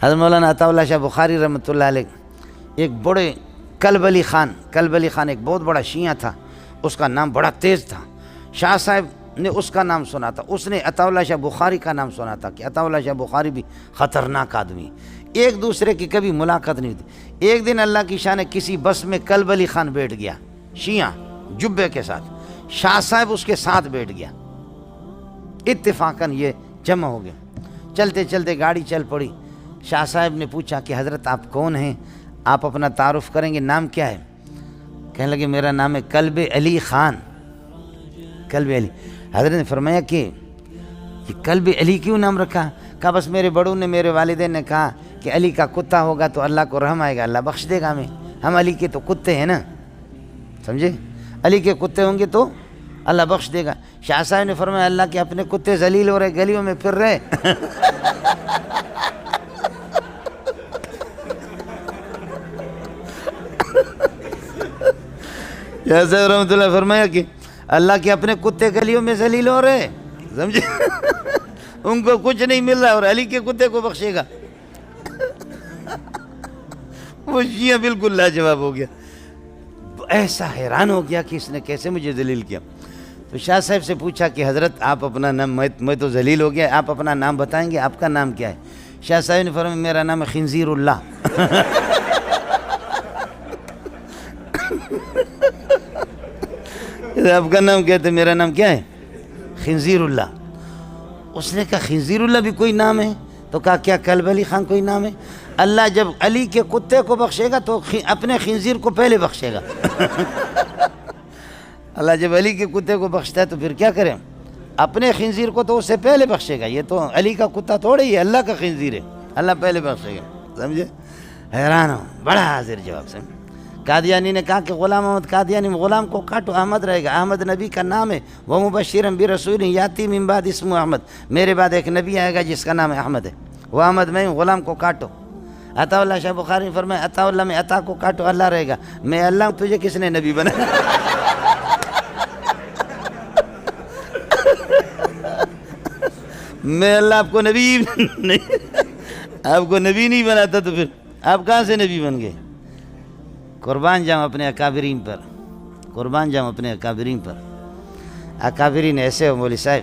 حضرت مولانا عطا اللہ شاہ بخاری رحمۃ اللہ علیہ ایک بڑے کلب علی خان ایک بہت بڑا شیعہ تھا، اس کا نام بڑا تیز تھا. شاہ صاحب نے اس کا نام سنا تھا، اس نے عطا اللہ شاہ بخاری کا نام سنا تھا کہ عطا اللہ شاہ بخاری بھی خطرناک آدمی، ایک دوسرے کی کبھی ملاقات نہیں ہوتی. ایک دن اللہ کی شان کسی بس میں کلب علی خان بیٹھ گیا شیعہ جبے کے ساتھ، شاہ صاحب اس کے ساتھ بیٹھ گیا، اتفاقاً یہ جمع ہو گیا. چلتے چلتے گاڑی چل پڑی. شاہ صاحب نے پوچھا کہ حضرت آپ کون ہیں، آپ اپنا تعارف کریں گے، نام کیا ہے؟ کہنے لگے میرا نام ہے کلب علی خان. کلب علی. حضرت نے فرمایا کہ یہ کلب علی کیوں نام رکھا؟ کہا بس میرے بڑوں نے، میرے والدین نے کہا کہ علی کا کتا ہوگا تو اللہ کو رحم آئے گا، اللہ بخش دے گا ہمیں، ہم علی کے تو کتے ہیں نا، سمجھے، علی کے کتے ہوں گے تو اللہ بخش دے گا. شاہ صاحب نے فرمایا اللہ کے اپنے کتے ذلیل ہو رہے، گلیوں میں پھر رہے. شاہ صاحب رحمۃ اللہ فرمایا کہ اللہ کے اپنے کتے گلیوں میں ذلیل ہو رہے، سمجھے، ان کو کچھ نہیں مل رہا اور علی کے کتے کو بخشے گا. وہ شیعہ بالکل لاجواب ہو گیا، ایسا حیران ہو گیا کہ اس نے کیسے مجھے ذلیل کیا. تو شاہ صاحب سے پوچھا کہ حضرت آپ اپنا نام، میں تو ذلیل ہو گیا، آپ اپنا نام بتائیں گے، آپ کا نام کیا ہے؟ شاہ صاحب نے فرمایا میرا نام ہے خنزیر اللہ. آپ کا نام کہتے میرا نام کیا ہے؟ خنزیر اللہ. اس نے کہا خنزیر اللہ بھی کوئی نام ہے؟ تو کہا کیا کلب علی خان کوئی نام ہے؟ اللہ جب علی کے کتے کو بخشے گا تو اپنے خنزیر کو پہلے بخشے گا. اللہ جب علی کے کتے کو بخشتا ہے تو پھر کیا کریں، اپنے خنزیر کو تو اس سے پہلے بخشے گا. یہ تو علی کا کتا تھوڑے ہی ہے، اللہ کا خنزیر ہے، اللہ پہلے بخشے گا، سمجھے. حیران ہو، بڑا حاضر جواب سے. قادیانی نے کہا کہ غلام احمد قادیانی، غلام کو کاٹو، احمد رہے گا، احمد نبی کا نام ہے. وہ مبشرا برسول یاتی من بعد اسمہ احمد، میرے بعد ایک نبی آئے گا جس کا نام احمد ہے، وہ احمد میں ہوں، غلام کو کاٹو. عطا اللہ شاہ بخاری نے فرمایا عطا اللہ میں عطا کو کاٹو، اللہ رہے گا. میں اللہ ہوں، تجھے کس نے نبی بنا؟ میں اللہ آپ کو نبی نہیں، آپ کو نبی نہیں بناتا تو پھر آپ کہاں سے نبی بن گئے؟ قربان جاؤں اپنے اکابرین پر، قربان جاؤں اپنے اکابرین پر. اکابرین ایسے ہو مولوی صاحب